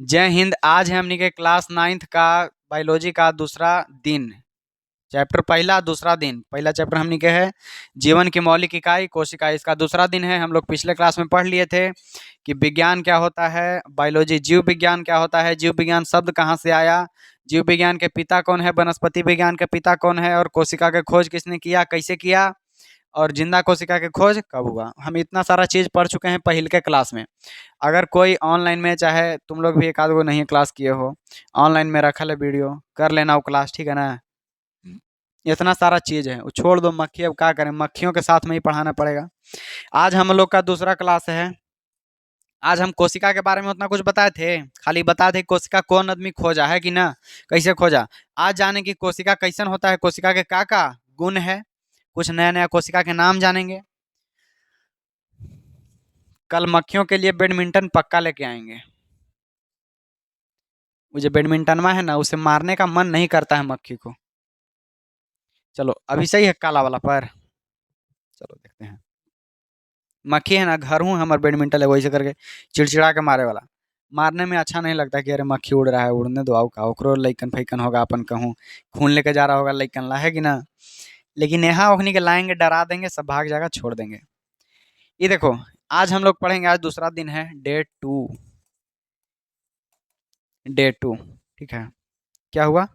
जय हिंद। आज है हमनी के क्लास 9th का बायोलॉजी का दूसरा दिन। चैप्टर पहला दूसरा दिन। पहला चैप्टर हमनी के है जीवन की मौलिक इकाई कोशिका। इसका दूसरा दिन है। हम लोग पिछले क्लास में पढ़ लिए थे कि विज्ञान क्या होता है, बायोलॉजी जीव विज्ञान क्या होता है, जीव विज्ञान शब्द कहाँ से आया, जीव विज्ञान के पिता कौन है, वनस्पति विज्ञान के पिता कौन है, और कोशिका के खोज किसने किया, कैसे किया, और जिंदा कोशिका के खोज कब हुआ। हम इतना सारा चीज पढ़ चुके हैं पहले के क्लास में। अगर कोई ऑनलाइन में, चाहे तुम लोग भी एक आध गो नहीं क्लास किए हो, ऑनलाइन में रखा है वीडियो, कर लेना वो क्लास, ठीक है ना। इतना सारा चीज है वो छोड़ दो। मक्खी अब क्या करें, मक्खियों के साथ में ही पढ़ाना पड़ेगा। आज हम लोग का दूसरा क्लास है। आज हम कोशिका के बारे में उतना कुछ बताए थे, खाली बताए थे कोशिका कौन आदमी खोजा है कि ना, कैसे खोजा। आज जाने की कोशिका कैसन होता है, कोशिका के का गुण है, कुछ नया नया कोशिका के नाम जानेंगे। कल मक्खियों के लिए बैडमिंटन पक्का लेके आएंगे। वो जो बैडमिंटनमा है ना, उसे मारने का मन नहीं करता है मक्खी को। चलो अभी सही है काला वाला पर। चलो देखते हैं। मक्खी है ना, घर हूँ हमारे बैडमिंटन है वैसे करके चिड़चिड़ा के मारे वाला। मारने में अच्छा नहीं लगता कि अरे मक्खी उड़ रहा है, उड़ने दो, आओ का ओकरो लइकन फैकन होगा, अपन कहूँ खून लेके जा रहा होगा लइकन ला, है कि ना। लेकिन यहाँ ओखनी के लाएंगे, डरा देंगे, सब भाग जाएगा, छोड़ देंगे। ये देखो, आज हम लोग पढ़ेंगे, आज दूसरा दिन है, डे 2। डे 2, ठीक है। क्या हुआ?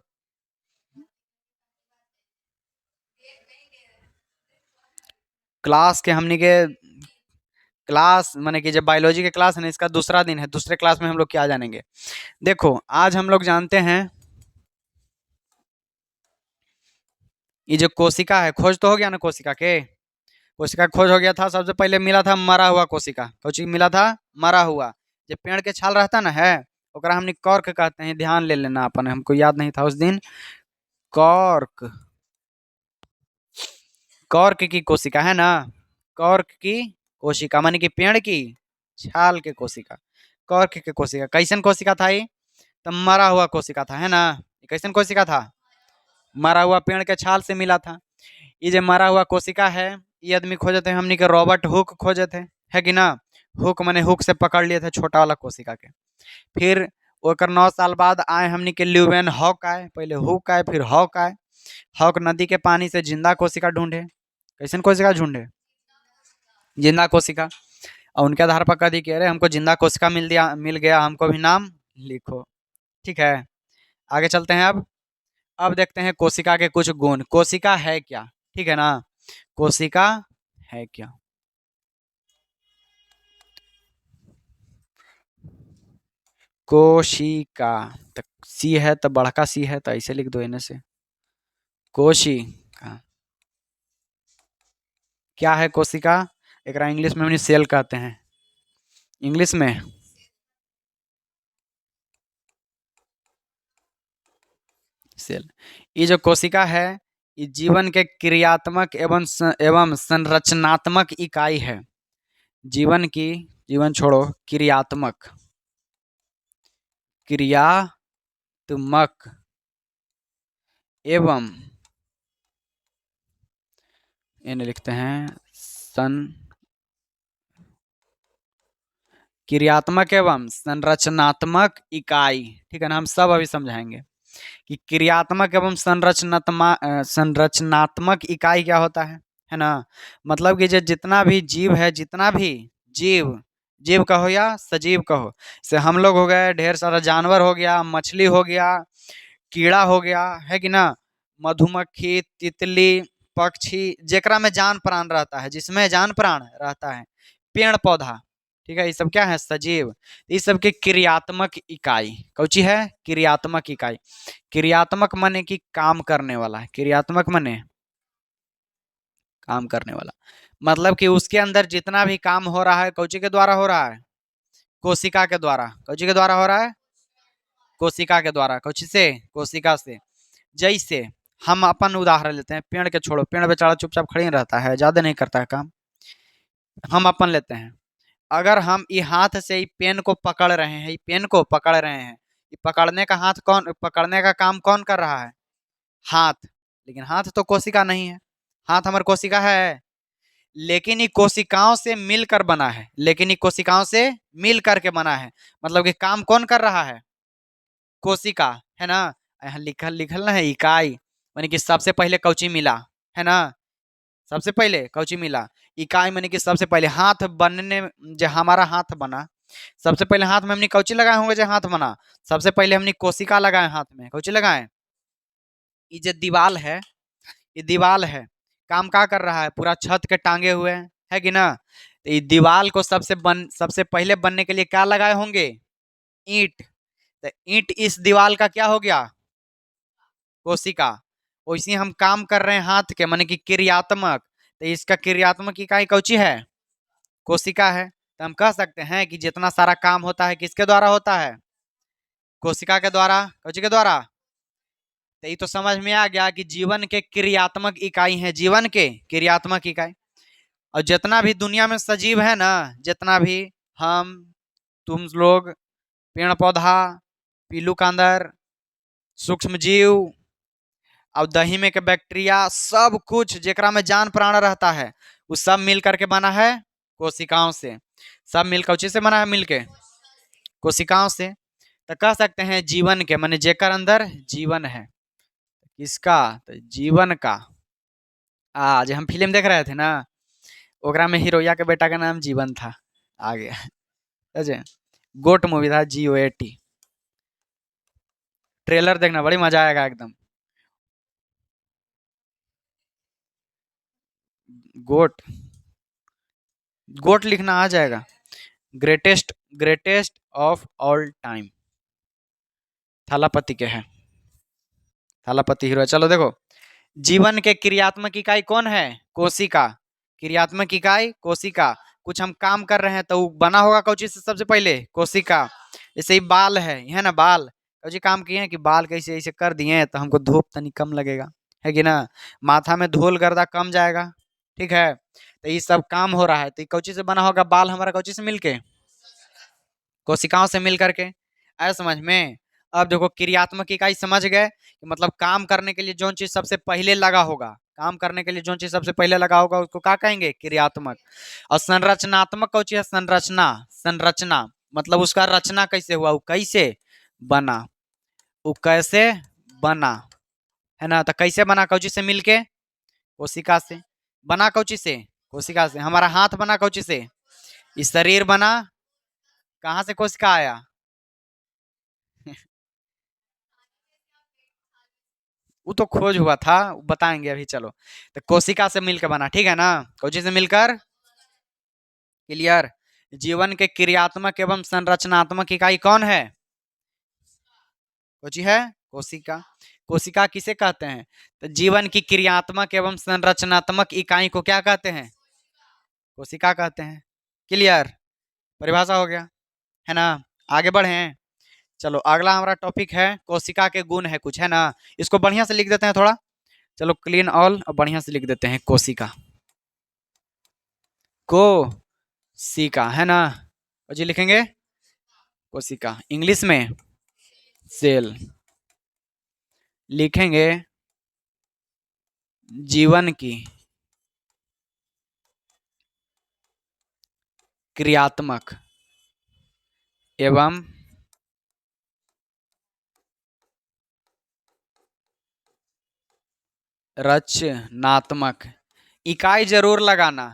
क्लास के हमनी के क्लास माने कि जब बायोलॉजी के क्लास है ना, इसका दूसरा दिन है। दूसरे क्लास में हम लोग क्या जानेंगे, देखो आज हम लोग जानते हैं ये जो कोशिका है, खोज तो हो गया ना कोशिका के। कोशिका खोज हो गया था। सबसे पहले मिला था मरा हुआ कोशिका। कुछ मिला था मरा हुआ, जो पेड़ के छाल रहता ना है, ओकरा हमने कॉर्क कहते हैं। ध्यान ले लेना अपन, हमको याद नहीं था उस दिन। कॉर्क, कॉर्क की कोशिका है ना, कॉर्क की कोशिका माने कि पेड़ की छाल के कोशिका, कॉर्क के कोशिका। कैसन कोशिका था ये? तो मरा हुआ कोशिका था, है ना। ये कैसन कोशिका था? मरा हुआ, पेड़ के छाल से मिला था। ये जो मरा हुआ कोशिका है, ये आदमी खोजे थे हमनी के रॉबर्ट हुक खोजे थे, है कि ना। हुक माने हुक से पकड़ लिए थे छोटा वाला कोशिका के। फिर ओकर 9 साल बाद आए हमनी के ल्यूवेन हॉक आए। पहले हुक आए, फिर हॉक आए। हॉक नदी के पानी से जिंदा कोशिका ढूंढे। कैसन कोशिका ढूंढे? जिंदा कोशिका। और उनके आधार पर कह दी कि अरे हमको जिंदा कोशिका मिल गया, हमको भी नाम लिखो। ठीक है, आगे चलते हैं। अब देखते हैं कोशिका के कुछ गुण। कोशिका है क्या, ठीक है ना। कोशिका है क्या? कोशिका, तो सी है तो बड़का सी है तो ऐसे लिख दो इन्हें से। कोशिका क्या है? कोशिका एक इंग्लिश में हमने सेल कहते हैं, इंग्लिश में। सेल। ये जो कोशिका है, ये जीवन के क्रियात्मक एवं संरचनात्मक इकाई है। जीवन की, जीवन छोड़ो, क्रियात्मक, क्रियात्मक एवं, इन्हें लिखते हैं सन, क्रियात्मक एवं संरचनात्मक इकाई, ठीक है ना। हम सब अभी समझाएंगे कि क्रियात्मक एवं संरचनात्मक इकाई क्या होता है ना। मतलब कि जो जितना भी जीव है, जितना भी जीव, जीव कहो या सजीव कहो, से हम लोग हो गए, ढेर सारा जानवर हो गया, मछली हो गया, कीड़ा हो गया, है कि ना, मधुमक्खी, तितली, पक्षी, जेकरा में जान प्राण रहता है, जिसमें जान प्राण रहता है, पेड़ पौधा, ठीक है, ये सब क्या है? सजीव। इस सब की क्रियात्मक इकाई कौची है? क्रियात्मक इकाई। क्रियात्मक माने कि काम करने वाला है। क्रियात्मक माने काम करने वाला, मतलब कि उसके अंदर जितना भी काम हो रहा है, कौची के द्वारा हो रहा है? कोशिका के द्वारा। कौची के द्वारा हो रहा है? कोशिका के द्वारा। कौची से? कोशिका से। जैसे हम अपन उदाहरण लेते हैं, पेड़ के छोड़ो, पेड़ बेचारा चुपचाप खड़ी रहता है, ज्यादा नहीं करता है काम। हम अपन लेते हैं, अगर हम ये हाथ से ये पेन को पकड़ रहे हैं, ये पेन को पकड़ रहे हैं, ये पकड़ने का हाथ कौन, पकड़ने का काम कौन कर रहा है? हाथ। लेकिन हाथ तो कोशिका नहीं है। हाथ हमारे कोशिका है, लेकिन ये कोशिकाओं से मिलकर बना है, लेकिन ये कोशिकाओं से मिल करके बना है। मतलब कि काम कौन कर रहा है? कोशिका, है ना। यहाँ लिखल लिखल ना है इकाई, माने कि सबसे पहले कौची मिला, है ना। सबसे पहले कौची मिला? इकाई, माने कि सबसे पहले हाथ बनने, जो हमारा हाथ बना, सबसे पहले हाथ में हमने कौची लगाए होंगे? जो हाथ बना, सबसे पहले हमने कोशिका लगाए हाथ में। कौची लगाए? ये जो दीवाल है, ये दीवाल है, काम क्या कर रहा है? पूरा छत के टांगे हुए है कि ना। तो ये दीवाल को सबसे पहले बनने के लिए क्या लगाए होंगे? ईंट। तो ईंट इस दीवाल का क्या हो गया? कोशिका। वैसे हम काम कर रहे हैं हाथ के, माने कि क्रियात्मक, तो इसका क्रियात्मक इकाई कौची है? कोशिका है। तो हम कह सकते हैं कि जितना सारा काम होता है किसके द्वारा होता है? कोशिका के द्वारा। कौची के द्वारा? तो ये तो समझ में आ गया कि जीवन के क्रियात्मक इकाई है, जीवन के क्रियात्मक इकाई। और जितना भी दुनिया में सजीव है ना, जितना भी, हम, तुम लोग, पेड़ पौधा, पीलू कांदर, सूक्ष्म जीव, और दही में के बैक्टीरिया, सब कुछ जेकरा में जान प्राण रहता है, वो सब मिल करके बना है कोशिकाओं से। सब मिल कौची से बना है? मिलके कोशिकाओं से। तो कह सकते हैं जीवन के, माने जेकर अंदर जीवन है। किसका? तो जीवन का। आज हम फिल्म देख रहे थे ना, ओकरा में हीरोया के बेटा का नाम जीवन था। आ गया समझे? गोट मूवी था, GOAT। ट्रेलर देखना, बड़ी मजा आएगा एकदम। गोट, गोट लिखना आ जाएगा। Greatest, greatest of all time, Thalapathy के है। थालापति हीरो है। चलो देखो, जीवन के क्रियात्मक इकाई कौन है? कोशिका। क्रियात्मक इकाई कोशिका। कुछ हम काम कर रहे हैं तो वो बना होगा कौची से? सबसे पहले कोशिका। जैसे ही बाल है ना, बाल कौची काम किए हैं कि बाल कैसे ऐसे कर दिए तो हमको धूप तनी कम लगेगा, है कि ना। माथा में धूल गर्दा कम जाएगा, ठीक है। तो ये सब काम हो रहा है, तो ये कौची से बना होगा? बाल हमारा कौची से मिलके? कोशिकाओं से मिल करके। आया समझ में? अब देखो, क्रियात्मक इकाई समझ गए कि मतलब काम करने के लिए जो चीज सबसे पहले लगा होगा, काम करने के लिए जो चीज सबसे पहले लगा होगा उसको क्या कहेंगे? क्रियात्मक। और संरचनात्मक कौन चीज है? संरचना। संरचना मतलब उसका रचना कैसे हुआ, वो कैसे बना, वो कैसे बना, है ना। तो कैसे बना? कौची से मिलके? कोशिका से। बना कौची से? कोशिका से। हमारा हाथ बना कौची से? इस शरीर बना कहाँ से? कोशिका आया। वो तो खोज हुआ था, वो बताएंगे अभी। चलो, तो कोशिका से मिलकर बना, ठीक है ना। कोची से मिलकर। क्लियर? जीवन के क्रियात्मक एवं संरचनात्मक इकाई कौन है? कोची है? कोशिका। कोशिका किसे कहते हैं? तो जीवन की क्रियात्मक एवं संरचनात्मक इकाई को क्या कहते हैं? कोशिका कहते हैं। क्लियर? परिभाषा हो गया, है ना। आगे बढ़े। चलो, अगला हमारा टॉपिक है कोशिका के गुण है कुछ, है ना। इसको बढ़िया से लिख देते हैं थोड़ा। चलो, क्लीन ऑल, और बढ़िया से लिख देते हैं कोशिका को। सीका, है ना। और जी लिखेंगे कोशिका, इंग्लिश में सेल लिखेंगे। जीवन की क्रियात्मक एवं रचनात्मक इकाई जरूर लगाना।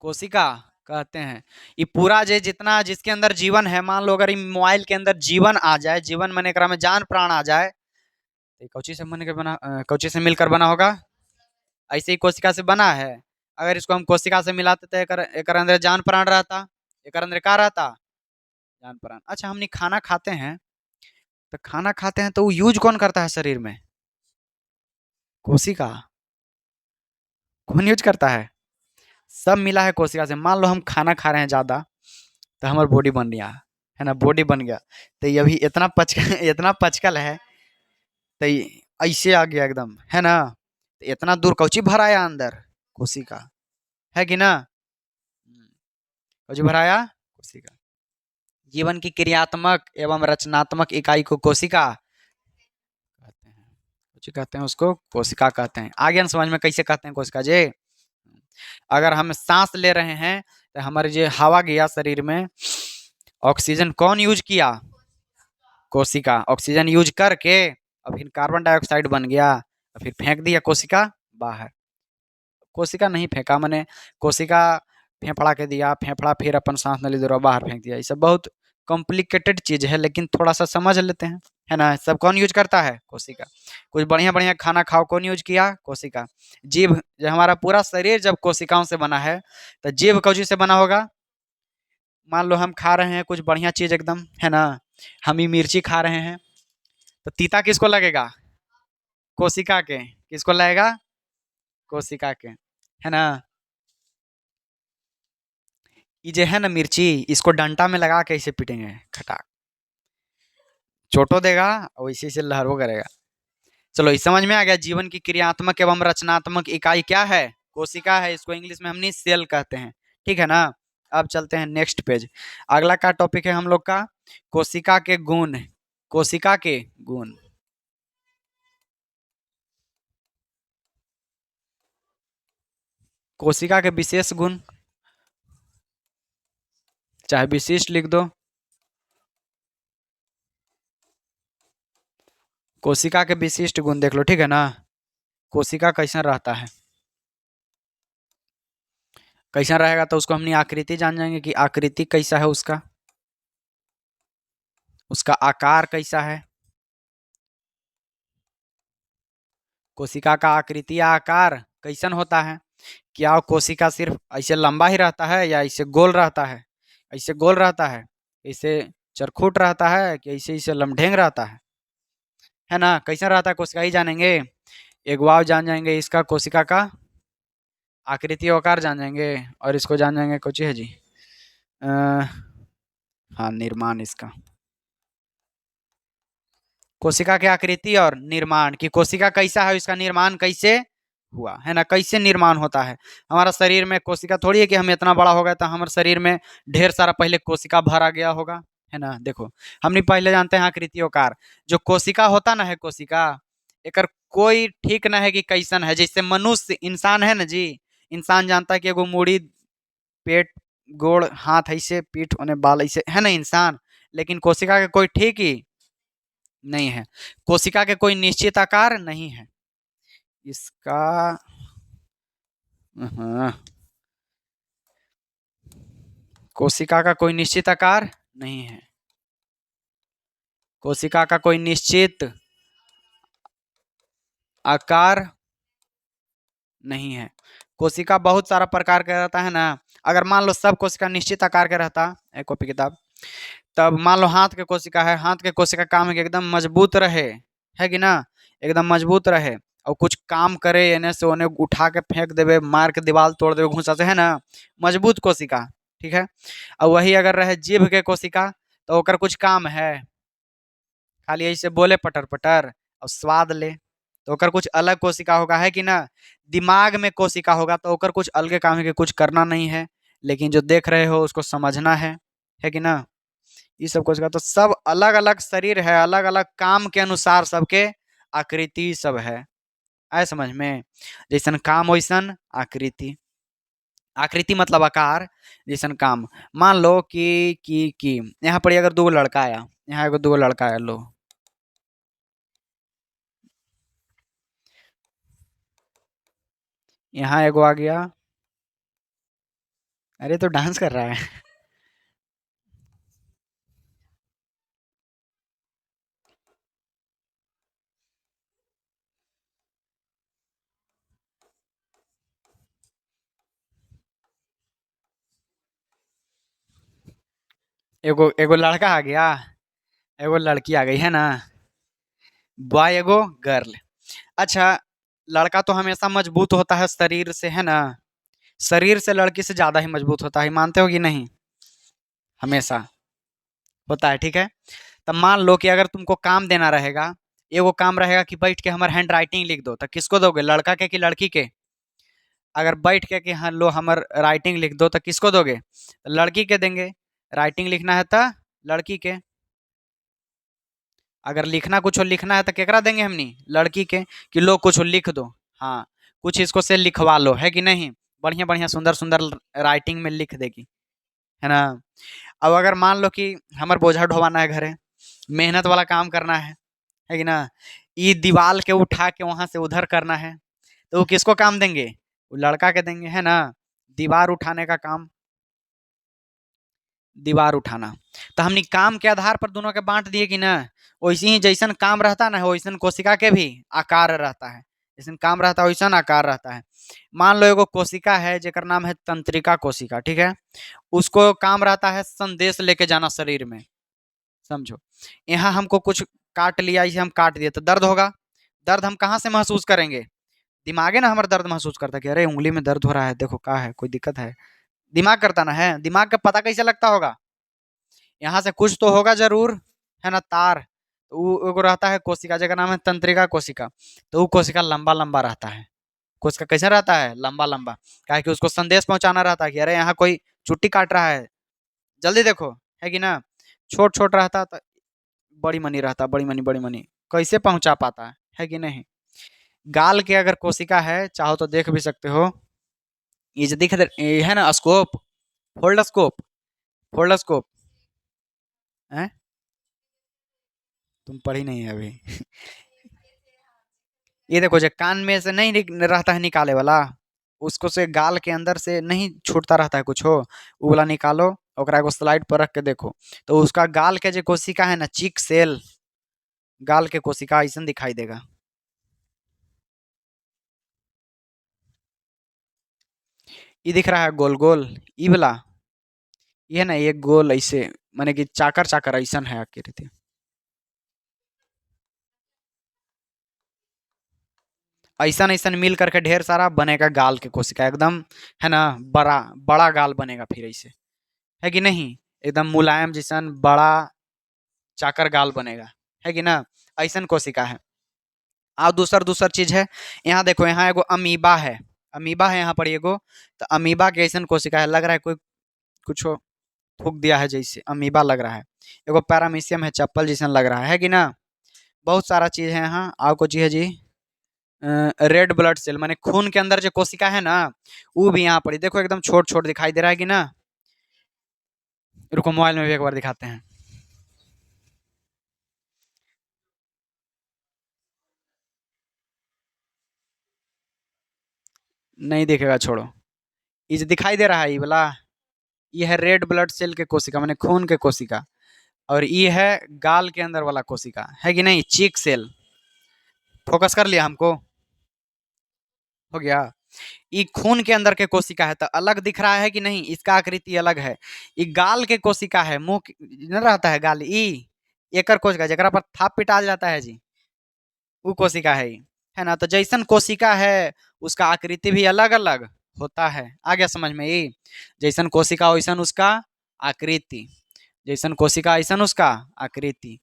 कोशिका कहते हैं ये पूरा जे जितना जिसके अंदर जीवन है, मान लो अगर मोबाइल के अंदर जीवन आ जाए, जीवन माने एकरा में जान प्राण आ जाए, तो कौची से मन के बना, कौची से मिलकर बना होगा? ऐसे ही कोशिका से बना है। अगर इसको हम कोशिका से मिलाते तो एकर अंदर जान प्राण रहता। एकर अंदर क्या रहता? जान प्राण। अच्छा, हमने खाना खाते हैं, तो खाना खाते हैं तो वो यूज कौन करता है शरीर में? कोशिका। कौन यूज करता है? सब मिला है कोशिका से। मान लो हम खाना खा रहे हैं ज्यादा, तो हमारा बॉडी बन गया, है ना, बॉडी बन गया। तो ये अभी इतना पचकल इतना पचकल है, तो ये ऐसे आ गया एकदम, है ना। तो इतना दूर कौची भराया अंदर? कोशिका, है कि ना। कौची भराया? कोशिका। जीवन की क्रियात्मक एवं रचनात्मक इकाई को कोशिका कहते हैं। जी कहते हैं उसको कोशिका कहते हैं। आ गया ना समझ में कैसे कहते हैं कोशिका जी? अगर हम सांस ले रहे हैं तो हमारे जो हवा गया शरीर में, ऑक्सीजन कौन यूज किया? कोशिका। ऑक्सीजन यूज करके और फिर कार्बन डाइऑक्साइड बन गया और फिर फेंक दिया कोशिका बाहर। कोशिका नहीं फेंका, मैंने कोशिका फेफड़ा के दिया, फेफड़ा फिर अपन सांस नली द्वारा बाहर फेंक दिया। ये सब बहुत कॉम्प्लिकेटेड चीज है, लेकिन थोड़ा सा समझ लेते हैं, है ना? सब कौन यूज करता है? कोशिका। कुछ बढ़िया बढ़िया खाना खाओ, कौन यूज किया? कोशिका। जीभ, जो हमारा पूरा शरीर जब कोशिकाओं से बना है, तो जीभ कौन से बना होगा? मान लो हम खा रहे हैं कुछ बढ़िया चीज एकदम, है ना? हम ही मिर्ची खा रहे हैं, तो तीता किसको लगेगा? कोशिका के। किसको लगेगा? कोशिका के, है ना? ये जो है ना मिर्ची, इसको डंटा में लगा के इसे पीटेंगे, खटाक, चोटो देगा और इसी से लहरों करेगा। चलो ये समझ में आ गया। जीवन की क्रियात्मक एवं रचनात्मक इकाई क्या है? कोशिका है। इसको इंग्लिश में हमने सेल कहते हैं, ठीक है ना? अब चलते हैं नेक्स्ट पेज। अगला का टॉपिक है हम लोग का कोशिका के गुण। कोशिका के गुण। कोशिका के विशेष गुण, चाहे विशिष्ट लिख दो। कोशिका के विशिष्ट गुण देख लो, ठीक है ना? कोशिका कैसा रहता है, कैसा रहेगा, तो उसको हमने आकृति जान जाएंगे कि आकृति कैसा है उसका, उसका आकार कैसा है। कोशिका का आकृति या आकार कैसन होता है? क्या कोशिका सिर्फ ऐसे लंबा ही रहता है या ऐसे गोल रहता है? ऐसे गोल रहता है, ऐसे चरखूट रहता है, कि ऐसे ऐसे लमढेंग रहता है ना? कैसा रहता है कोशिका ही जानेंगे। एक वाव जान जाएंगे इसका, कोशिका का आकृति आकार जान जाएंगे, और इसको जान जाएंगे कुछ है जी, हाँ, निर्माण इसका। कोशिका की आकृति और निर्माण, की कोशिका कैसा है, इसका निर्माण कैसे हुआ, है ना? कैसे निर्माण होता है हमारा शरीर में? कोशिका थोड़ी है कि हम इतना बड़ा हो गया तो हमारे शरीर में ढेर सारा पहले कोशिका भरा गया होगा, है ना? देखो, हमने पहले जानते हैं आकृति आकार। जो कोशिका होता ना है, कोशिका एक कोई ठीक ना है कि कैसन है। जैसे मनुष्य इंसान है ना जी, इंसान जानता है कि एगो मूड़ी, पेट, गोड़, हाथ ऐसे, पीठ होने, बाल ऐसे, है ना इंसान? लेकिन कोशिका के कोई ठीक ही नहीं है। कोशिका के कोई निश्चित आकार नहीं है इसका। हाँ, कोशिका का कोई निश्चित आकार नहीं है। कोशिका का कोई निश्चित आकार नहीं है। कोशिका बहुत सारा प्रकार का रहता है ना। अगर मान लो सब कोशिका निश्चित आकार का रहता, एक कॉपी किताब, तब मान लो हाथ के कोशिका है, हाथ के कोशिका काम है कि एकदम मजबूत रहे, है कि ना? एकदम मजबूत रहे और कुछ काम करे, एने से ओने उठा के फेंक देवे, मार के दीवार तोड़ देवे घुसा से, है ना? मजबूत कोशिका, ठीक है। और वही अगर रहे जीभ के कोशिका, तो ओकर कुछ काम है, खाली ऐसे बोले पटर पटर और स्वाद ले, तो ओकर कुछ अलग कोशिका होगा, है कि ना? दिमाग में कोशिका होगा तो ओकर कुछ अलग काम है कि कुछ करना नहीं है, लेकिन जो देख रहे हो उसको समझना है कि ना? ये सब कोशिका तो सब अलग अलग शरीर है, अलग अलग काम के अनुसार सबके आकृति सब है। आए समझ में? जैसन काम वैसन आकृति। आकृति मतलब आकार, जैसन काम। मान लो कि यहाँ पर अगर दो लड़का आया, यहाँ एगो दो लड़का आया, लो, यहाँ एगो आ गया, अरे तो डांस कर रहा है। एगो एगो लड़का आ गया, एगो लड़की आ गई, है ना? बॉय एगो गर्ल। अच्छा, लड़का तो हमेशा मजबूत होता है शरीर से, है ना? शरीर से लड़की से ज्यादा ही मजबूत होता है, मानते हो कि नहीं? हमेशा होता है, ठीक है। तब मान लो कि अगर तुमको काम देना रहेगा, एगो काम रहेगा कि बैठ के हमार हैंड राइटिंग लिख दो, तो किसको दोगे? लड़का के कि लड़की के? अगर बैठ के कि हाँ लो हमार राइटिंग लिख दो, तो किसको दोगे? लड़की के देंगे। राइटिंग लिखना है तो लड़की के। अगर लिखना कुछ लिखना है तो केकरा देंगे हमनी, लड़की के, कि लो कुछ लिख दो। हाँ, कुछ इसको से लिखवा लो, है कि नहीं। बढ़िया बढ़िया सुंदर सुंदर राइटिंग में लिख देगी, है ना। अब अगर मान लो कि हमार बोझा ढोवाना है घरे, मेहनत वाला काम करना है कि ना, ये दीवार के उठा के वहां से उधर करना है, तो वो किसको काम देंगे, वो लड़का के देंगे, है ना। दीवार उठाने का काम, दीवार उठाना। तो हमने काम के आधार पर दोनों के बांट दिए कि ना। वैसे ही जैसन काम रहता ना वैसन कोशिका के भी आकार रहता है, जैसन काम रहता है वैसन आकार रहता है। मान लो एगो कोशिका है जेकर नाम है तंत्रिका कोशिका, ठीक है। उसको काम रहता है संदेश लेके जाना शरीर में, समझो। यहाँ हमको कुछ काट लिया, इसे हम काट दिए तो दर्द होगा। दर्द हम कहाँ से महसूस करेंगे, दिमागे ना हमारा दर्द महसूस करता है कि अरे उंगली में दर्द हो रहा है, देखो क्या है, कोई दिक्कत है। दिमाग करता ना है, दिमाग का पता कैसे लगता होगा, यहाँ से कुछ तो होगा जरूर, है ना, तार। तो वो एगो रहता है कोशिका जेका नाम है तंत्रिका कोशिका। तो वो कोशिका लंबा लंबा रहता है, कोशिका कैसे रहता है, लंबा लंबा। क्या कि उसको संदेश पहुंचाना रहता है कि अरे यहाँ कोई चुट्टी काट रहा है, जल्दी देखो, है कि ना। छोट छोट रहता तो बड़ी मनी रहता, बड़ी मनी बड़ी मनी, कैसे पहुंचा पाता है कि नहीं। गाल के अगर कोशिका है, चाहो तो देख भी सकते हो, ये जो ये है ना scope, fold scope, fold scope है। तुम पढ़ी नहीं है अभी। ये देखो जो कान में से नहीं रहता है निकाले वाला, उसको से गाल के अंदर से नहीं छूटता रहता है कुछ हो, वो वाला निकालो, ओकरा को स्लाइड पर रख के देखो, तो उसका गाल के जो कोशिका है ना, चीक सेल, गाल के कोशिका ऐसा दिखाई देगा। ये दिख रहा है गोल गोल, ई वाला, ये ना ये गोल ऐसे, माने कि चाकर चाकर ऐसा है आकृति। ऐसा ऐसा मिल करके ढेर सारा बनेगा गाल के कोशिका एकदम, है ना। बड़ा बड़ा गाल बनेगा फिर ऐसे, है कि नहीं। एकदम मुलायम जैसन बड़ा चाकर गाल बनेगा, है कि ना। ऐसन कोशिका है। और दूसर दूसर चीज है, यहाँ देखो, यहाँ एगो अमीबा है, अमीबा है यहाँ पर एगो। तो अमीबा के ऐसन कोशिका है, लग रहा है कोई कुछ थूक दिया है जैसे, अमीबा लग रहा है। एगो पैरामीशियम है, चप्पल जैसा लग रहा है कि ना। बहुत सारा चीज है यहाँ। और कुछ चीज है जी, रेड ब्लड सेल, माने खून के अंदर जो कोशिका है ना, वो भी यहाँ पर देखो एकदम छोट छोट दिखाई दे रहा है कि ना। रुको मोबाइल में भी एक बार दिखाते हैं। नहीं दिखेगा, छोड़ो। ये जो दिखाई दे रहा है ये वाला, ये है रेड ब्लड सेल के कोशिका, माने खून के कोशिका। और ये है गाल के अंदर वाला कोशिका, है कि नहीं, चीक सेल। फोकस कर लिया हमको, हो गया। ये खून के अंदर के कोशिका है तो अलग दिख रहा है कि नहीं, इसका आकृति अलग है। ये गाल के कोशिका है, मुंह न रहता है गाल, ई एकर कोशिका जरा पर थाप पिटाल जाता है जी, वो कोशिका है ई, है ना। तो जैसन कोशिका है उसका आकृति भी अलग अलग होता है। आ गया समझ में ये, जैसन कोशिका वैसन उसका आकृति, जैसन कोशिका ऐसन उसका आकृति,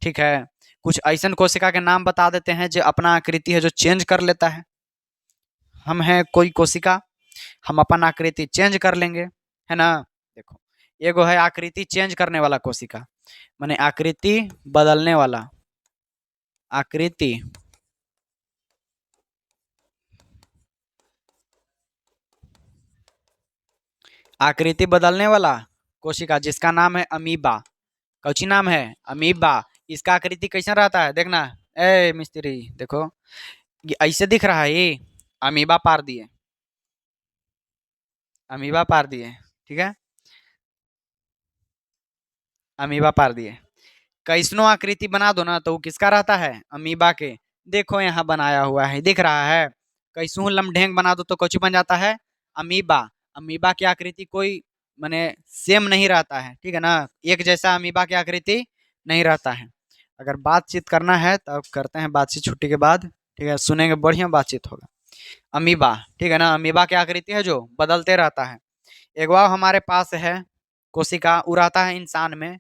ठीक है। कुछ ऐसन कोशिका के नाम बता देते हैं जो अपना आकृति है जो चेंज कर लेता है। हम हैं कोई कोशिका, हम अपन आकृति चेंज कर लेंगे, है ना। देखो, एगो है आकृति चेंज करने वाला कोशिका, माने आकृति बदलने वाला, आकृति आकृति बदलने वाला कोशिका जिसका नाम है अमीबा। कौची नाम है, अमीबा। इसका आकृति कैसा रहता है देखना, ए मिस्त्री देखो, ये ऐसे दिख रहा है ये, अमीबा पार दिए, अमीबा पार दिए, ठीक है, अमीबा पार दिए। कैसनो आकृति बना दो ना तो वो किसका रहता है, अमीबा के। देखो यहाँ बनाया हुआ है, दिख रहा है। कैसू लमढेंग बना दो तो कौची बन जाता है, अमीबा। अमीबा की आकृति कोई माने सेम नहीं रहता है, ठीक है ना। एक जैसा अमीबा की आकृति नहीं रहता है। अगर बातचीत करना है तो करते हैं बातचीत छुट्टी के बाद, ठीक है, सुनेंगे, बढ़िया बातचीत होगा। अमीबा, ठीक है ना, अमीबा की आकृति है जो बदलते रहता है। एक बार हमारे पास है कोशिका, वो रहता है इंसान में।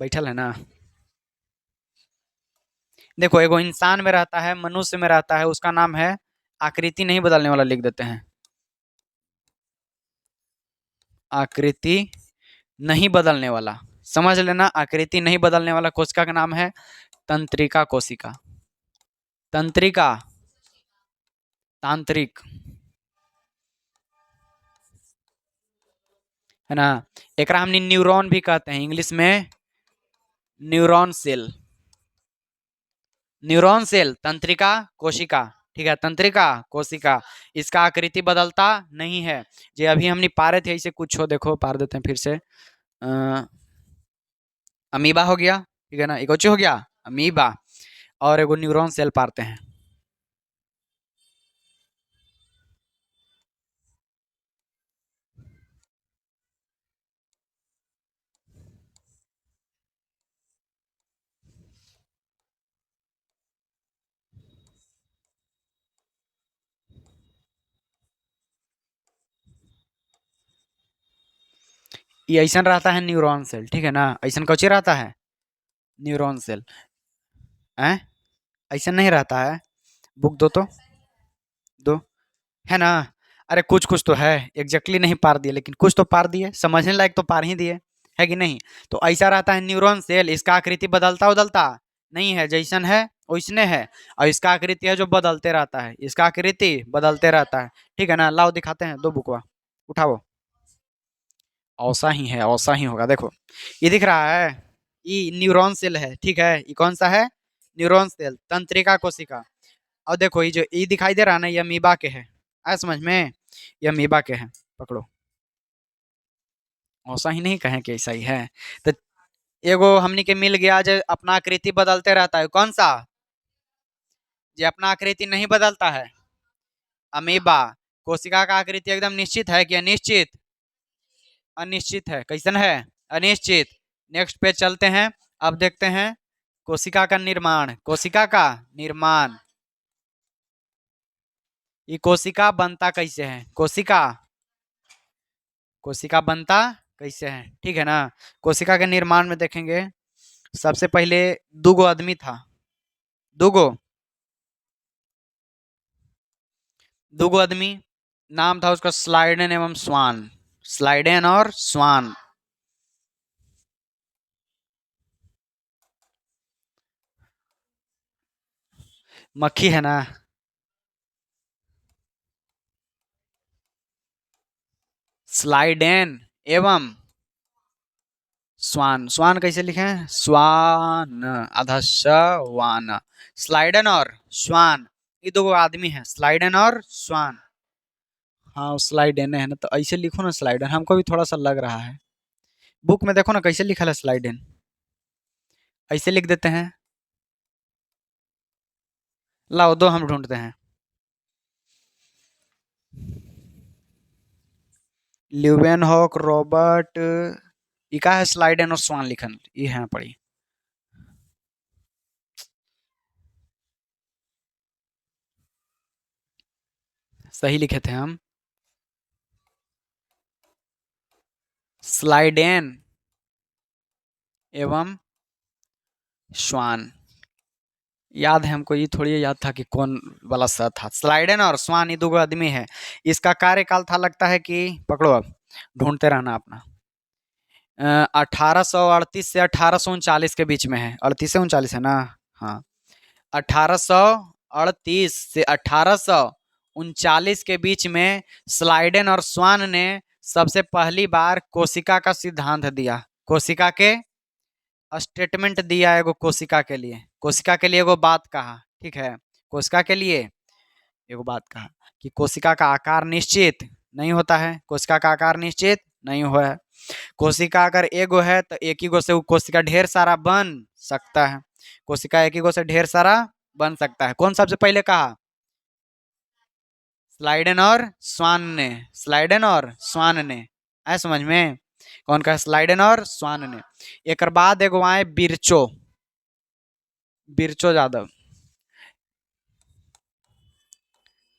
बैठल है ना। देखो एगो इंसान में रहता है, मनुष्य में रहता है, उसका नाम है, आकृति नहीं बदलने वाला लिख देते हैं, आकृति नहीं बदलने वाला, समझ लेना, आकृति नहीं बदलने वाला कोशिका का नाम है तंत्रिका कोशिका। तंत्रिका, तांत्रिक, है ना। एकरा हमने न्यूरॉन भी कहते हैं, इंग्लिश में न्यूरॉन सेल। न्यूरॉन सेल, तंत्रिका कोशिका, ठीक है, तंत्रिका कोशिका। इसका आकृति बदलता नहीं है। जो अभी हमने पारे थे इसे कुछ हो, देखो पार देते हैं फिर से। अमीबा हो गया, ठीक है ना, एक हो गया अमीबा, और एगो न्यूरॉन सेल पारते हैं। ये ऐसा रहता है न्यूरॉन सेल, ठीक है ना, ऐसा कौची रहता है न्यूरॉन सेल, है ऐसा नहीं रहता है। बुक दो तो, दो, है ना। अरे कुछ कुछ तो है, एग्जैक्टली नहीं पार दिए लेकिन कुछ तो पार दिए, समझने लायक तो पार ही दिए, है कि नहीं। तो ऐसा रहता है न्यूरॉन सेल, इसका आकृति बदलता बदलता नहीं है, जैसन है वैसने है। और इसका आकृति है जो बदलते रहता है, इसका आकृति बदलते रहता है, ठीक है ना। लाओ दिखाते हैं, दो बुकवा उठाओ। ऐसा ही है, ऐसा ही होगा, देखो ये दिख रहा है, ये न्यूरॉन सेल है, ठीक है। ये कौन सा है, न्यूरॉन सेल, तंत्रिका कोशिका। और देखो ये जो ये दिखाई दे रहा है ना, ये अमीबा के है, आया समझ में, ये अमीबा के हैं, पकड़ो। ऐसा ही नहीं कहें कि ऐसा ही है। तो एगो हमनी के मिल गया जो अपना आकृति बदलते रहता है, कौन सा, जो अपना आकृति नहीं बदलता है, अमीबा। कोशिका का आकृति एकदम निश्चित है कि अनिश्चित, अनिश्चित है, कैसन है, अनिश्चित। नेक्स्ट पे चलते हैं, अब देखते हैं कोशिका का निर्माण, कोशिका का निर्माण। ये कोशिका बनता कैसे है, कोशिका, कोशिका बनता कैसे है, ठीक है ना। कोशिका के निर्माण में देखेंगे, सबसे पहले दूगो आदमी था, दूगो, दूगो आदमी, नाम था उसका स्लाइडेन एवं स्वान, स्लाइडेन और स्वान। मक्खी है ना, स्लाइडेन एवं स्वान। स्वान कैसे लिखे, स्वान आधा वान, स्लाइडन और स्वान, ये दो आदमी हैं, स्लाइडन और स्वान। हाँ स्लाइडेन है ना, तो ऐसे लिखो ना स्लाइडन, हमको भी थोड़ा सा लग रहा है। बुक में देखो ना कैसे लिखा है स्लाइडेन, ऐसे लिख देते हैं। लाओ दो हम ढूंढते हैं, ल्यूवेनहॉक, रॉबर्ट, ये का है स्लाइडेन और स्वान लिखन, ये है पढ़ी। सही लिखे थे हम, स्लाइडेन एवं स्वान। याद है हमको, ये थोड़ी याद था कि कौन वाला सा था, स्लाइडेन और स्वान, ये दो आदमी है। इसका कार्यकाल था, लगता है कि, पकड़ो अब, ढूंढते रहना अपना, 1838 से 1839 के बीच में है, 38 से 39 है ना, हाँ। 1838 से 1839 के बीच में स्लाइडेन और स्वान ने सबसे पहली बार कोशिका का सिद्धांत दिया, कोशिका के स्टेटमेंट दिया, एगो कोशिका के लिए, कोशिका के लिए एगो बात कहा, ठीक है। कोशिका के लिए एगो बात कहा कि कोशिका का आकार निश्चित नहीं होता है, कोशिका का आकार निश्चित नहीं हुआ है। कोशिका अगर एगो है तो एक ही गो से वो कोशिका ढेर सारा बन सकता है, कोशिका एक ही गो से ढेर सारा बन सकता है। कौन सबसे पहले कहा, स्लाइडेन और स्वान ने, स्लाइडेन और स्वान ने, आए समझ में, कौन कहा, स्लाइडेन और स्वान ने। एक बाद एगो आए बिरचो, बिरचो यादव,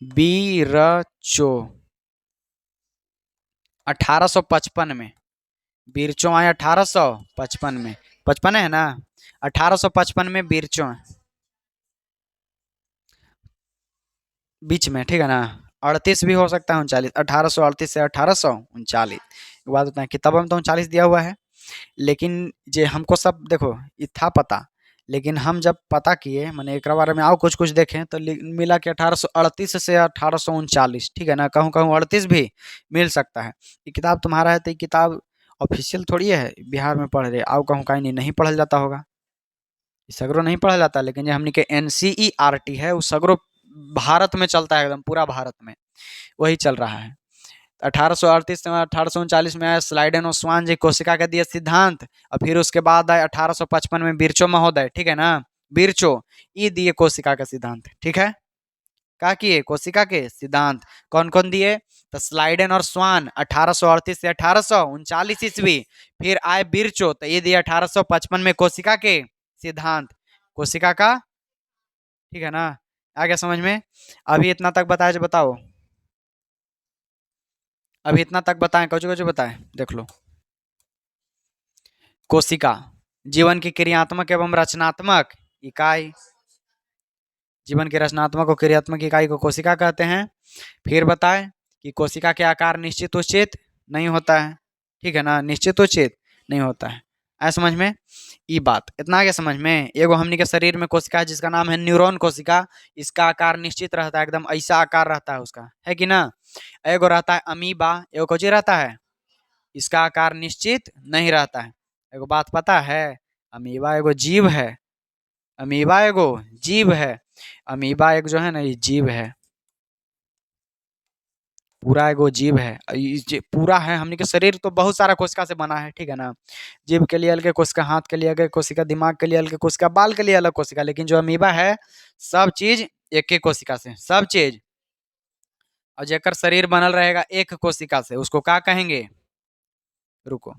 बीरचो, 1855 में, बिरचो आए 1855 में, 55 है ना, 1855 में बिरचो, बीच में, ठीक है ना। 38 भी हो सकता है, 39, 1838 से 1839, एक बात बताएं, किताबों में तो 39 दिया हुआ है, लेकिन जे हमको सब देखो ये था पता, लेकिन हम जब पता किए मैंने एक बारे में आओ कुछ कुछ देखें तो मिला कि 1838 से 1839, ठीक है ना, कहूँ कहूँ 38 भी मिल सकता है। ये किताब तुम्हारा है तो ये किताब ऑफिशियल थोड़ी है, बिहार में पढ़ रहे आओ कहूँ कहीं नहीं, नहीं पढ़ल जाता होगा, सगरो नहीं पढ़ा जाता, लेकिन जो हमने के एनसीईआरटी है वो सगरो भारत में चलता है, एकदम पूरा भारत में वही चल रहा है। 1838 से 1839 में आया स्लाइडेन और स्वान जी कोशिका के दिए सिद्धांत, और फिर उसके बाद आए 1855 में बिरचो महोदय, ठीक है ना, बिरचो ये दिए कोशिका का सिद्धांत, ठीक है, क्या किए कोशिका के सिद्धांत। कौन कौन दिए, तो स्लाइडेन और स्वान 1838 से 1839 ईस्वी, फिर आए बिरचो तो ये दिए 1855 में कोशिका के सिद्धांत, कोशिका का, ठीक है ना, आ गया समझ में। अभी इतना तक बताया जो बताओ, अभी इतना तक बताएं, कुछ कुछ बताएं, देख लो। कोशिका जीवन की क्रियात्मक एवं रचनात्मक इकाई, जीवन की रचनात्मक और क्रियात्मक इकाई को कोशिका कहते हैं। फिर बताएं कि कोशिका के आकार निश्चित उचित नहीं होता है, ठीक है ना, निश्चित उचित नहीं होता है, आया समझ में। ये बात इतना आ गया समझ में। एगो हमनी के शरीर में कोशिका है जिसका नाम है न्यूरॉन कोशिका, इसका आकार निश्चित रहता है, एकदम ऐसा आकार रहता है उसका, है कि ना। एगो रहता है अमीबा, एगो कोची रहता है, इसका आकार निश्चित नहीं रहता है। एगो बात पता है, अमीबा एगो जीव है, अमीबा एगो जीव है, अमीबा एक जो है ना ये जीव है, पूरा एगो जीव है, पूरा है। हमने के शरीर तो बहुत सारा कोशिका से बना है, ठीक है ना, जीव के लिए अलग कोशिका, हाथ के लिए अलग कोशिका, दिमाग के लिए अलग कोशिका, बाल के लिए अलग कोशिका, लेकिन जो अमीबा है सब चीज एक एक कोशिका से, सब चीज। और जेकर शरीर बनल रहेगा एक कोशिका से उसको क्या कहेंगे, रुको,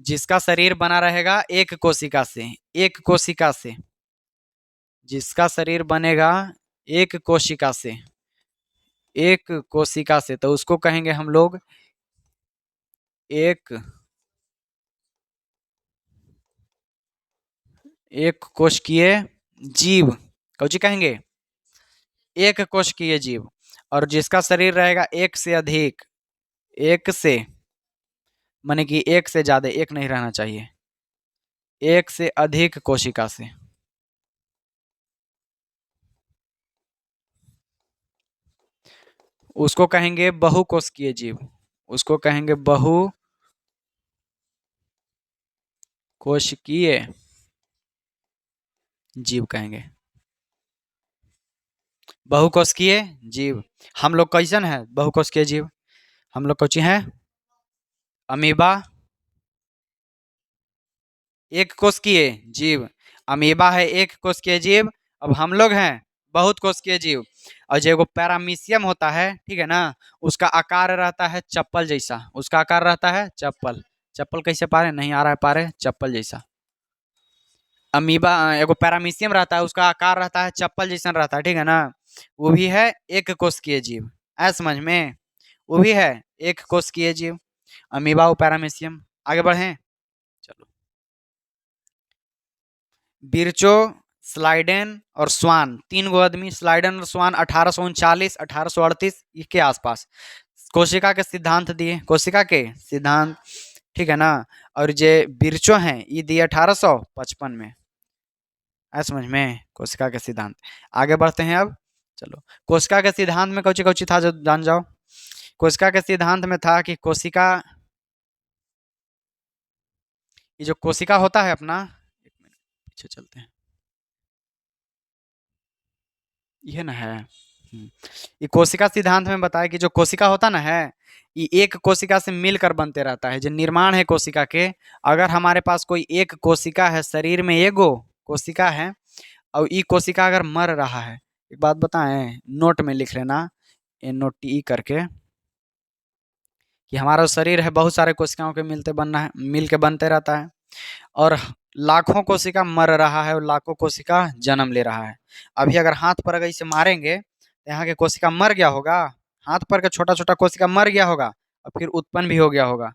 जिसका शरीर बना रहेगा एक कोशिका से, एक कोशिका से, जिसका शरीर बनेगा एक कोशिका से, एक कोशिका से, तो उसको कहेंगे हम लोग एक, एक कोशिकीय जीव, कौची कहेंगे, एक कोशिकीय जीव। और जिसका शरीर रहेगा एक से अधिक, एक से माने कि एक से ज्यादा, एक नहीं रहना चाहिए, एक से अधिक कोशिका से, उसको कहेंगे बहुकोशिकीय जीव, उसको कहेंगे बहुकोशिकीय जीव कहेंगे, बहुकोशिकीय जीव। हम लोग कैसन है बहुकोशिकीय जीव, हम लोग कौची हैं, अमीबा एक कोशिकीय जीव, अमीबा है एक कोशिकीय जीव, अब हम लोग हैं बहुत कोशिकीय जीव। और जो एगो पैरामीशियम होता है, ठीक है ना, उसका आकार रहता है चप्पल जैसा, उसका आकार रहता है चप्पल, चप्पल कैसे पा रहे नहीं आ रहा है, पा रहे चप्पल जैसा। अमीबा एगो पैरामीशियम रहता है, उसका आकार रहता है चप्पल जैसा रहता है, ठीक है ना, वो भी है एक कोशिकीय जीव, ऐसा समझ में, वो भी है एक कोशिकीय जीव, अमीबा और पैरामीशियम। आगे बढ़े, चलो। बिरचो, स्लाइडेन और स्वान, तीन गो आदमी, स्लाइडेन और स्वान 1839 1838 के आसपास कोशिका के सिद्धांत दिए, कोशिका के सिद्धांत, ठीक है ना। और जे बिरचो हैं ये दिए 1855 में, ऐसा समझ में कोशिका के सिद्धांत। आगे बढ़ते हैं अब, चलो। कोशिका के सिद्धांत में कौची कौची था जो जान जाओ। कोशिका के सिद्धांत में था कि कोशिका, ये जो कोशिका होता है अपना, एक मिनट पीछे चलते हैं, ये ना है, ये कोशिका सिद्धांत में बताया कि जो कोशिका होता ना है ये एक कोशिका से मिलकर बनते रहता है, जो निर्माण है कोशिका के। अगर हमारे पास कोई एक कोशिका है, शरीर में एगो कोशिका है, और ये कोशिका अगर मर रहा है, एक बात बताएं नोट में लिख लेना, NOTE करके, कि हमारा शरीर है बहुत सारे कोशिकाओं के मिलते बनना है, मिल के बनते रहता है, और लाखों कोशिका मर रहा है और लाखों कोशिका जन्म ले रहा है। अभी अगर हाथ पर अगर इसे मारेंगे तो यहाँ के कोशिका मर गया होगा, हाथ पर का छोटा छोटा कोशिका मर गया होगा और फिर उत्पन्न भी हो गया होगा,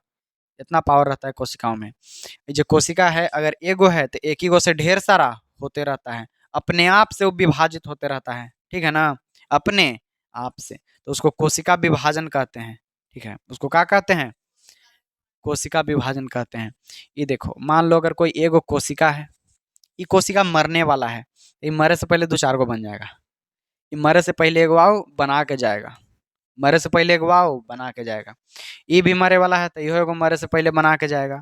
इतना पावर रहता है कोशिकाओं में। ये जो कोशिका है अगर एगो है तो एक ही गो से ढेर सारा होते रहता है, अपने आप से वो विभाजित होते रहता है, ठीक है ना, अपने आप से, तो उसको कोशिका विभाजन कहते हैं, ठीक है, उसको क्या कहते हैं, कोशिका विभाजन कहते हैं। ये देखो, मान लो अगर कोई एगो कोशिका है, ये कोशिका मरने वाला है, ये मरे से पहले दो चार गो बन जाएगा। ये मरे से पहले एगो आओ बना के जाएगा, मरे से पहले एगो आओ बना के जाएगा। ये भी मरे वाला है तो इहो एगो मरे से पहले बना के जाएगा।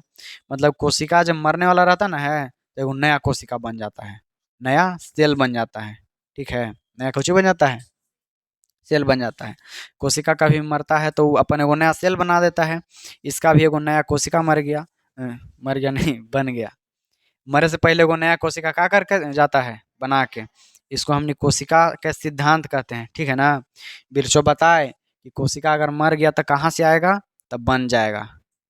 मतलब कोशिका जब मरने वाला रहता ना है तो एगो नया कोशिका बन जाता है, नया सेल बन जाता है। ठीक है, नया कुछ बन जाता है, सेल बन जाता है। कोशिका का भी मरता है तो वो अपन एगो नया सेल बना देता है। इसका भी एगो नया कोशिका मर गया, मर गया नहीं, बन गया। मरे से पहले एगो नया कोशिका का करके जाता है बना के। इसको हमने कोशिका के सिद्धांत कहते हैं। ठीक है ना। बिरचो बताए कि कोशिका अगर मर गया तो कहाँ से आएगा, तब बन जाएगा।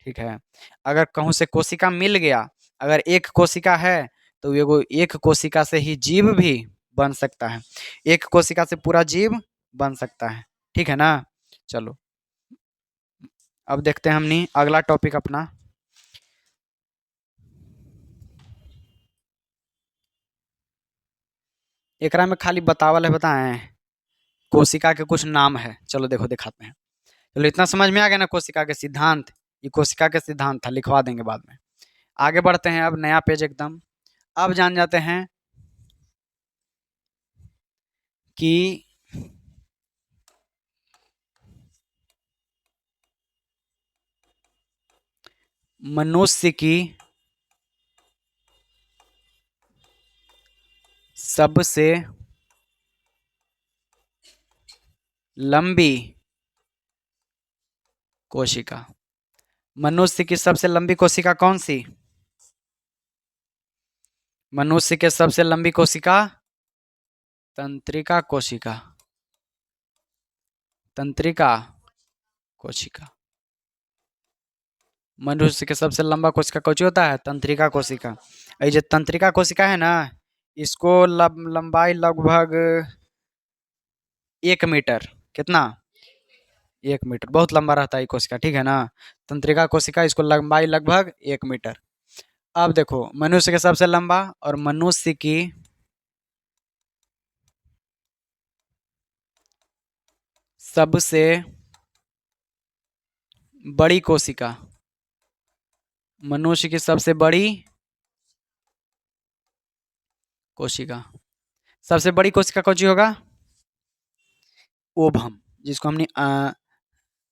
ठीक है। अगर कहूँ से कोशिका मिल गया, अगर एक कोशिका है तो एगो एक कोशिका से ही जीव भी बन सकता है, एक कोशिका से पूरा जीव बन सकता है। ठीक है ना। चलो अब देखते हैं हमने अगला टॉपिक अपना। एकरा में खाली बतावल है, बताएं कोशिका के कुछ नाम है। चलो देखो दिखाते हैं। चलो इतना समझ में आ गया ना कोशिका के सिद्धांत। ये कोशिका के सिद्धांत था, लिखवा देंगे बाद में। आगे बढ़ते हैं, अब नया पेज एकदम। अब जान जाते हैं कि मनुष्य की सबसे लंबी कोशिका, मनुष्य की सबसे लंबी कोशिका कौन सी? मनुष्य के सबसे लंबी कोशिका तंत्रिका कोशिका, तंत्रिका कोशिका। मनुष्य के सबसे लंबा कोशिका कौन होता है? तंत्रिका कोशिका। ये जो तंत्रिका कोशिका है ना, इसको लंबाई लगभग 1 मीटर। कितना? 1 मीटर, बहुत लंबा रहता है ये कोशिका। ठीक है ना। तंत्रिका कोशिका, इसको लंबाई लगभग 1 मीटर। अब देखो मनुष्य के सबसे लंबा और मनुष्य की सबसे बड़ी कोशिका, मनुष्य की सबसे बड़ी कोशिका, सबसे बड़ी कोशिका कौन सी होगा? ओभम, जिसको हमने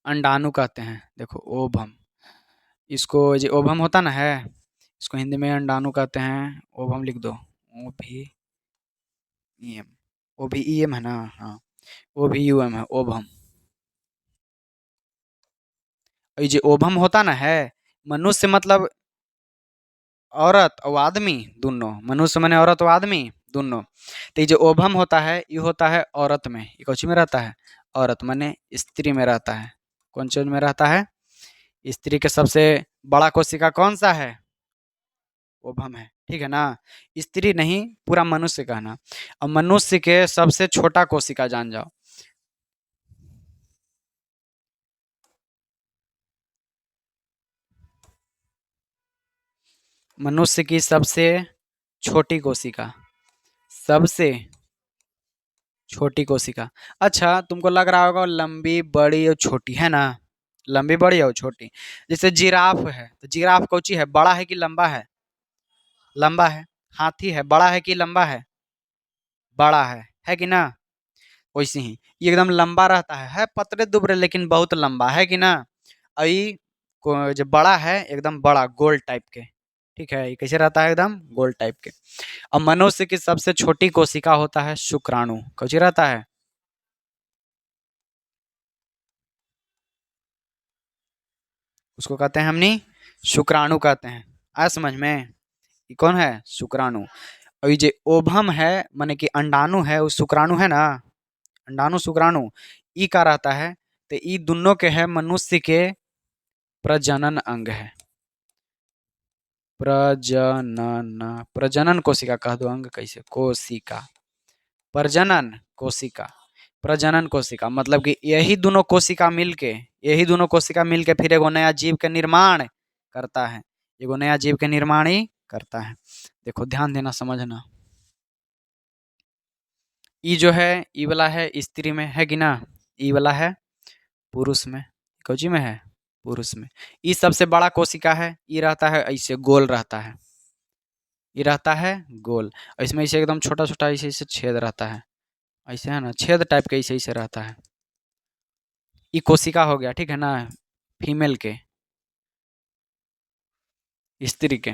अंडाणु कहते हैं। देखो ओभम, इसको जो ओभम होता ना है, इसको हिंदी में अंडाणु कहते हैं। ओभम लिख दो, ओ भी ई एम, ओ भी ई एम है ना, हाँ, ओ भी यू एम है, ओभम। ये जो ओभम होता ना है, मनुष्य मतलब औरत और आदमी दोनों, मनुष्य माने औरत और आदमी दोनों। तो ये जो ओभम होता है ये होता है औरत में, ये कौन में रहता है? औरत माने स्त्री में रहता है। कौन चीज में रहता है? स्त्री के सबसे बड़ा कोशिका कौन सा है? ओभम है। ठीक है ना। स्त्री नहीं, पूरा मनुष्य कहना। अब मनुष्य के सबसे छोटा कोशिका जान जाओ। मनुष्य की सबसे छोटी कोशिका, सबसे छोटी कोशिका। अच्छा तुमको लग रहा होगा लंबी बड़ी और छोटी है ना, लंबी बड़ी और छोटी। जैसे जिराफ है तो जिराफ कौची है, बड़ा है कि लंबा है? लंबा है। हाथी है, बड़ा है कि लंबा है? बड़ा है कि ना। वैसे ही ये एकदम लंबा रहता है पतले दुबरे लेकिन बहुत लंबा है कि ना। और ये जो बड़ा है एकदम बड़ा गोल टाइप के। ठीक है, ये कैसे रहता है? एकदम गोल टाइप के। अब मनुष्य की सबसे छोटी कोशिका होता है शुक्राणु, कैसे रहता है? उसको कहते हैं हमनी शुक्राणु कहते हैं। आ समझ में? ये कौन है? शुक्राणु। और ये जो ओभम है माने कि अंडाणु है, वो शुक्राणु है ना, अंडाणु शुक्राणु, ई का रहता है। तो ई दोनों के है मनुष्य के प्रजनन अंग है। प्रजनन, प्रजनन कोशिका कह दो, अंग कैसे? कोशिका, प्रजनन कोशिका, प्रजनन कोशिका मतलब कि यही दोनों कोशिका मिलके, यही दोनों कोशिका मिलके फिर एगो नया जीव के निर्माण करता है, एगो नया जीव के निर्माण ही करता है। देखो ध्यान देना, समझना। ई जो है, ई वाला है स्त्री में है कि ना, ई वाला है पुरुष में, कौची में है? पुरुष में ई सबसे बड़ा कोशिका है, ये रहता है ऐसे गोल रहता है, ये रहता है गोल, और इसमें ऐसे एकदम छोटा छोटा ऐसे ऐसे छेद रहता है, ऐसे है ना, छेद टाइप के ऐसे ऐसे रहता है। ये कोशिका हो गया, ठीक है ना, फीमेल के, स्त्री के।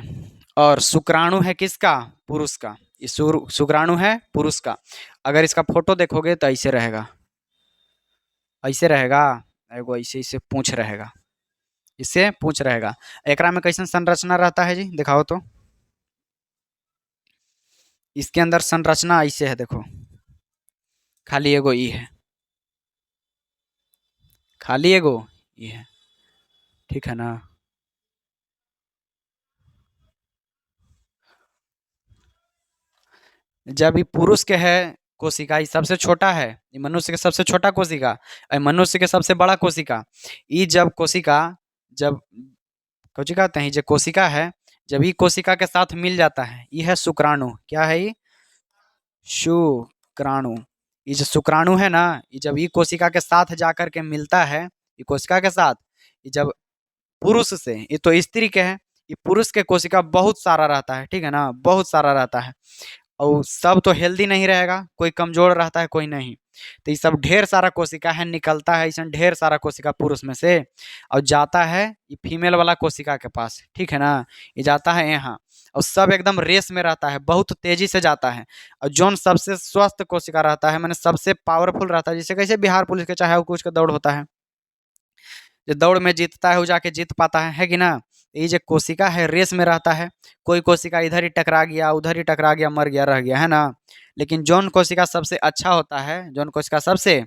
और शुक्राणु है किसका? पुरुष का। ये शुक्राणु है पुरुष का। अगर इसका फोटो देखोगे तो ऐसे रहेगा, ऐसे रहेगा, एगो ऐसे ऐसे पूंछ रहेगा, इससे पूंछ रहेगा। एकरा में कैसन संरचना रहता है जी, दिखाओ तो। इसके अंदर संरचना ऐसे है, देखो, खाली एगो ई है, खाली एगो ई है, ठीक है ना। जब ये पुरुष के है कोशिका, ये सबसे छोटा है, ये मनुष्य के सबसे छोटा कोशिका, और मनुष्य के सबसे बड़ा कोशिका। ये जब कोशिका, जब कुछ कहते हैं, ये जो कोशिका है, जब ये कोशिका के साथ मिल जाता है, ये है शुक्राणु। क्या है ये? शुक्राणु। ये जो शुक्राणु है ना, ये जब ये कोशिका के साथ जाकर के मिलता है, ये कोशिका के साथ, ये जब पुरुष से, ये तो स्त्री के है, ये पुरुष के कोशिका बहुत सारा रहता है, ठीक है ना, बहुत सारा रहता है। और सब तो हेल्दी नहीं रहेगा, कोई कमजोर रहता है, कोई नहीं। तो ये सब ढेर सारा कोशिका है, निकलता है इसमें ढेर सारा कोशिका पुरुष में से, और जाता है ये फीमेल वाला कोशिका के पास, ठीक है ना। ये जाता है यहाँ, और सब एकदम रेस में रहता है, बहुत तेजी से जाता है। और जोन सबसे स्वस्थ कोशिका रहता है, मैंने सबसे पावरफुल रहता है, जैसे कैसे बिहार पुलिस के चाहे वो कुछ का दौड़ होता है, जो दौड़ में जीतता है वो जाके जीत पाता है कि ना। ये जो कोशिका है रेस में रहता है, कोई कोशिका इधर ही टकरा गया, उधर ही टकरा गया, मर गया, रह गया, है ना। लेकिन जौन कोशिका सबसे अच्छा होता है, जौन कोशिका सबसे,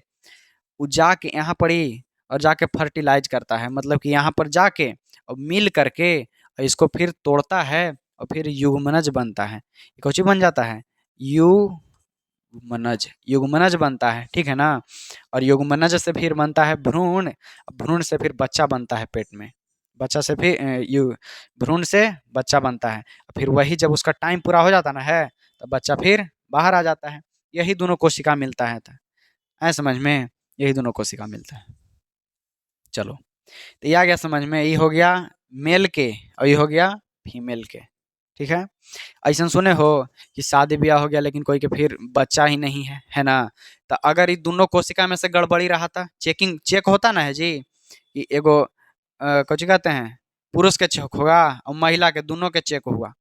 वो जाके यहाँ पर ही और जाके फर्टिलाइज करता है, मतलब कि यहाँ पर जाके और मिल करके और इसको फिर तोड़ता है, और फिर युग्मनज बनता है। ये कौन बन जाता है? युग्मनज, युग्मनज बनता है, ठीक है ना। और युग्मनज से फिर बनता है भ्रूण, भ्रूण से फिर बच्चा बनता है पेट में, बच्चा से फिर भ्रूण से बच्चा बनता है। फिर वही जब उसका टाइम पूरा हो जाता ना है, तो बच्चा फिर बाहर आ जाता है। यही दोनों कोशिका मिलता है, तो ऐ समझ में, यही दोनों कोशिका मिलता है। चलो, तो ये आ गया समझ में, ये हो गया मेल के, और ये हो गया फीमेल के, ठीक है। ऐसा सुने हो कि शादी ब्याह हो गया लेकिन कोई के फिर बच्चा ही नहीं है ना। तो अगर ये दोनों कोशिका में से गड़बड़ी रहा था, चेकिंग चेक होता ना है जी, कि एगो कुछ कहते हैं पुरुष के चेक होगा और महिला के, दोनों के चेक हुआ,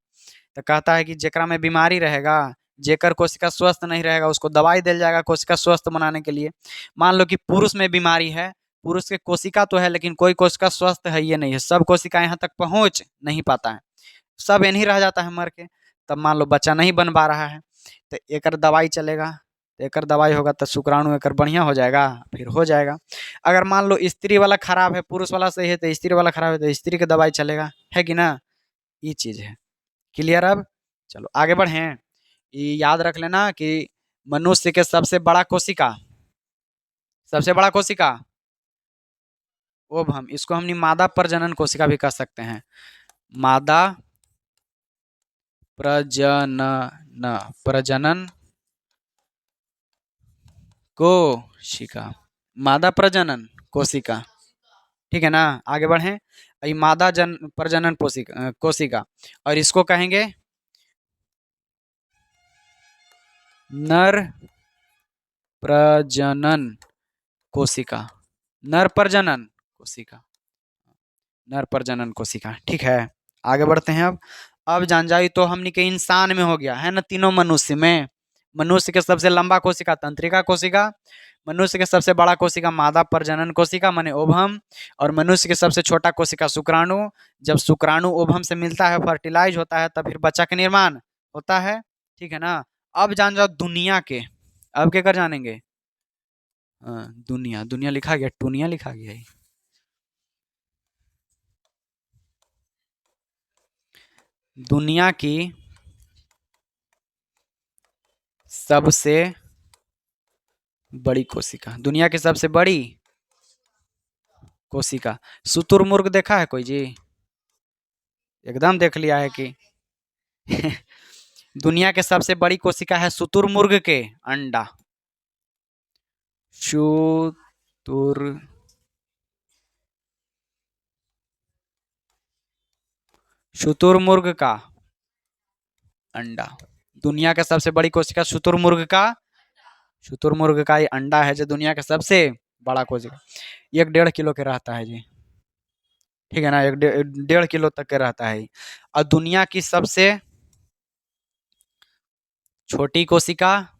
तो कहता है कि जेकरा में बीमारी रहेगा, जेकर कोशिका स्वस्थ नहीं रहेगा, उसको दवाई दिल जाएगा कोशिका स्वस्थ बनाने के लिए। मान लो कि पुरुष में बीमारी है, पुरुष के कोशिका तो है लेकिन कोई कोशिका स्वस्थ है ये नहीं है, सब कोशिका यहाँ तक पहुँच नहीं पाता है, सब यहीं रह जाता है मर के। तब मान लो बच्चा नहीं बन पा रहा है, तो एकर दवाई चलेगा, तो एकर दवाई होगा तो शुक्राणु एकर बढ़िया हो जाएगा, फिर हो जाएगा। अगर मान लो स्त्री वाला खराब है, पुरुष वाला सही है, तो स्त्री वाला खराब है तो स्त्री की दवाई चलेगा, है कि ना। ये चीज़ है, क्लियर अब। चलो आगे बढ़ें। ये याद रख लेना कि मनुष्य के सबसे बड़ा कोशिका, सबसे बड़ा कोशिका ओवम, इसको हम मादा प्रजनन कोशिका भी कह सकते हैं, मादा प्रजनन, प्रजनन कोशिका, मादा प्रजनन कोशिका, ठीक है ना। आगे बढ़ें। ये मादा प्रजनन कोशिका, कोशिका, और इसको कहेंगे नर प्रजनन कोशिका, नर प्रजनन कोशिका, नर प्रजनन कोशिका, ठीक है। आगे बढ़ते हैं अब जान जाई तो हमनी के इंसान में हो गया है ना, तीनों मनुष्य में। मनुष्य के सबसे लंबा कोशिका तंत्रिका कोशिका, मनुष्य के सबसे बड़ा कोशिका मादा प्रजनन कोशिका माने ओभम, और मनुष्य के सबसे छोटा कोशिका शुक्राणु। जब शुक्राणु ओभम से मिलता है, फर्टिलाइज होता है, तब फिर बच्चा का निर्माण होता है, ठीक है ना। अब जान जाओ दुनिया के, अब क्या कर जानेंगे? हाँ, दुनिया, दुनिया लिखा गया, टूनिया लिखा गया है। दुनिया की सबसे बड़ी कोशिका, दुनिया की सबसे बड़ी कोशिका, शुतुरमुर्ग देखा है कोई जी? एकदम देख लिया है कि दुनिया के सबसे बड़ी कोशिका है शुतुरमुर्ग के अंडा, शुतुर शुतुरमुर्ग का अंडा। दुनिया का सबसे बड़ी कोशिका शुतुरमुर्ग का ही अंडा है जो दुनिया का सबसे बड़ा कोशिका। 1-1.5 किलो के रहता है जी। ठीक है ना, 1-1.5 किलो तक के रहता है। और दुनिया की सबसे छोटी कोशिका,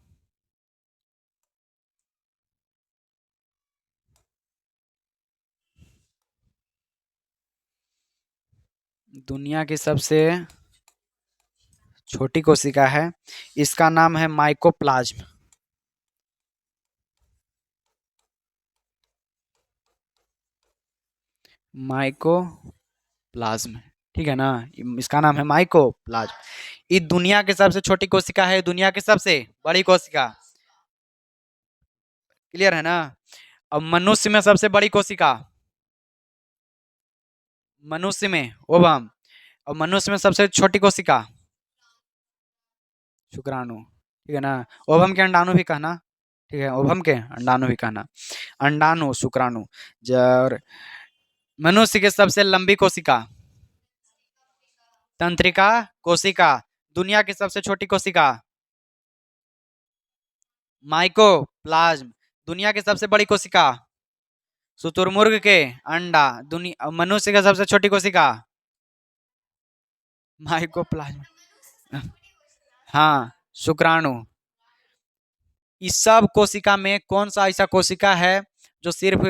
दुनिया की सबसे छोटी कोशिका है, इसका नाम है माइकोप्लाज्म। माइकोप्लाज्म, ठीक है ना, इसका नाम है माइकोप्लाज्म। ये दुनिया की सबसे छोटी कोशिका है, दुनिया की सबसे बड़ी कोशिका। क्लियर है ना। अब मनुष्य में सबसे बड़ी कोशिका, मनुष्य में ओवम। और मनुष्य में सबसे छोटी कोशिका शुक्राणु, ठीक है ना। ओवम के अंडाणु भी कहना, ठीक है, ओवम के अंडाणु भी कहना। अंडाणु, शुक्राणु। और मनुष्य की सबसे लंबी कोशिका तंत्रिका कोशिका। दुनिया की सबसे छोटी कोशिका माइकोप्लाज्म। दुनिया की सबसे बड़ी कोशिका शुतुरमुर्ग के अंडा। दुनिया मनुष्य की सबसे छोटी कोशिका माइकोप्लाज्म, हाँ, शुक्राणु। इस सब कोशिका में कौन सा ऐसा कोशिका है जो सिर्फ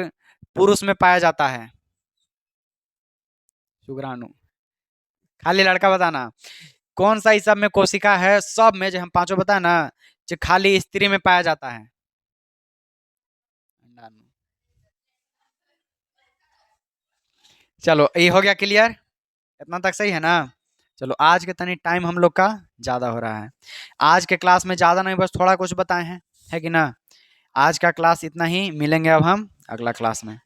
पुरुष में पाया जाता है? शुक्राणु। खाली लड़का बताना। कौन सा इस सब में कोशिका है, सब में जो हम पांचों बताए ना, जो खाली स्त्री में पाया जाता है? अंडाणु। चलो ये हो गया क्लियर, इतना तक सही है ना। चलो आज के तनी टाइम हम लोग का ज्यादा हो रहा है। आज के क्लास में ज्यादा नहीं, बस थोड़ा कुछ बताए हैं, है कि ना। आज का क्लास इतना ही, मिलेंगे अब हम अगला क्लास में।